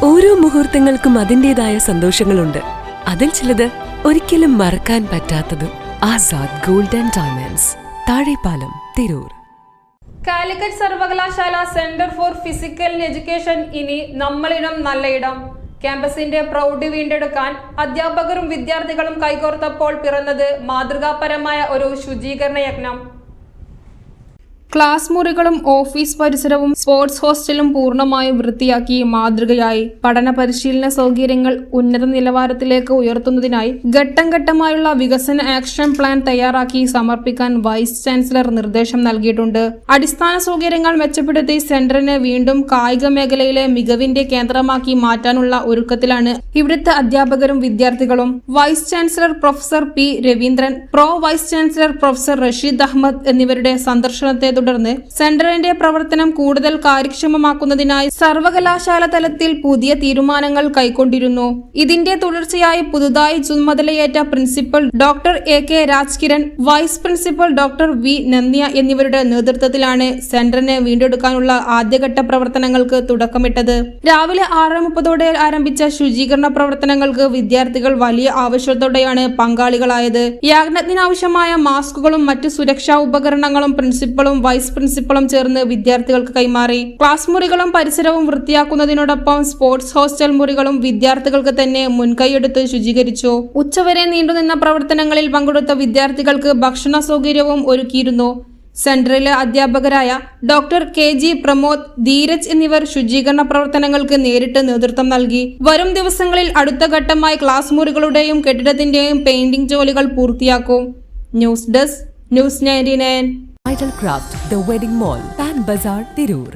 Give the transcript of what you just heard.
ഓരോ മുഹൂർത്തങ്ങൾക്കും അതിൻ്റെതായ സന്തോഷങ്ങളുണ്ട്. അതിൽ ചിലത് ഒരിക്കലും മറക്കാൻ പറ്റാത്തതും. Azad gold and diamonds, Thazhepalam, Tirur. Calicut സർവകലാശാല സെന്റർ ഫോർ ഫിസിക്കൽ എഡ്യൂക്കേഷൻ ഇനി നമ്മളിടം നല്ലയിടം. ക്യാമ്പസിന്റെ പ്രൗഢി വീണ്ടെടുക്കാൻ അധ്യാപകരും വിദ്യാർത്ഥികളും കൈകോർത്തപ്പോൾ പിറന്നത് മാതൃകാപരമായ ഒരു ശുചീകരണ യജ്ഞം. ക്ലാസ് മുറികളും ഓഫീസ് പരിസരവും സ്പോർട്സ് ഹോസ്റ്റലും പൂർണ്ണമായും വൃത്തിയാക്കി മാതൃകയായി. പഠന പരിശീലന സൗകര്യങ്ങൾ ഉന്നത നിലവാരത്തിലേക്ക് ഉയർത്തുന്നതിനായി ഘട്ടം ഘട്ടമായുള്ള വികസന ആക്ഷൻ പ്ലാൻ തയ്യാറാക്കി സമർപ്പിക്കാൻ വൈസ് ചാൻസലർ നിർദ്ദേശം നൽകിയിട്ടുണ്ട്. അടിസ്ഥാന സൗകര്യങ്ങൾ മെച്ചപ്പെടുത്തി സെന്ററിനെ വീണ്ടും കായിക മേഖലയിലെ മികവിന്റെ കേന്ദ്രമാക്കി മാറ്റാനുള്ള ഒരുക്കത്തിലാണ് ഇവിടുത്തെ അധ്യാപകരും വിദ്യാർത്ഥികളും. Vice chancellor professor P Raveendran, pro vice chancellor professor Rasheed Ahmed എന്നിവരുടെ സന്ദർശനത്തെ തുടർന്ന് സെന്ററിന്റെ പ്രവർത്തനം കൂടുതൽ കാര്യക്ഷമമാക്കുന്നതിനായി സർവകലാശാല തലത്തിൽ പുതിയ തീരുമാനങ്ങൾ കൈക്കൊണ്ടിരുന്നു. ഇതിന്റെ തുടർച്ചയായി പുതുതായി ചുമതലയേറ്റ principal doctor AK Rajkiran, vice principal doctor V Nandiya എന്നിവരുടെ നേതൃത്വത്തിലാണ് സെന്ററിനെ വീണ്ടെടുക്കാനുള്ള ആദ്യഘട്ട പ്രവർത്തനങ്ങൾക്ക് തുടക്കമിട്ടത്. രാവിലെ 6:30 ആരംഭിച്ച ശുചീകരണ പ്രവർത്തനങ്ങൾക്ക് വിദ്യാർത്ഥികൾ വലിയ ആവശ്യത്തോടെയാണ് പങ്കാളികളായത്. യജ്ഞത്തിനാവശ്യമായ മാസ്കുകളും മറ്റു സുരക്ഷാ ഉപകരണങ്ങളും പ്രിൻസിപ്പളും വൈസ് പ്രിൻസിപ്പളും ചേർന്ന് വിദ്യാർത്ഥികൾക്ക് കൈമാറി. ക്ലാസ് മുറികളും പരിസരവും വൃത്തിയാക്കുന്നതിനോടൊപ്പം സ്പോർട്സ് ഹോസ്റ്റൽ മുറികളും വിദ്യാർത്ഥികൾക്ക് തന്നെ മുൻകൈയെടുത്ത് ശുചീകരിച്ചു. ഉച്ചവരെ നീണ്ടുനിന്ന പ്രവർത്തനങ്ങളിൽ പങ്കെടുത്ത വിദ്യാർത്ഥികൾക്ക് ഭക്ഷണ സൗകര്യവും ഒരുക്കിയിരുന്നു. സെന്ററിലെ അധ്യാപകരായ ഡോക്ടർ KG പ്രമോദ്, ധീരജ് എന്നിവർ ശുചീകരണ പ്രവർത്തനങ്ങൾക്ക് നേരിട്ട് നേതൃത്വം നൽകി. വരും ദിവസങ്ങളിൽ അടുത്ത ഘട്ടമായി ക്ലാസ് മുറികളുടെയും കെട്ടിടത്തിന്റെയും പെയിന്റിംഗ് ജോലികൾ പൂർത്തിയാക്കും. News desk, news 99. Idol Craft, The Wedding Mall, Pan Bazaar, Tirur.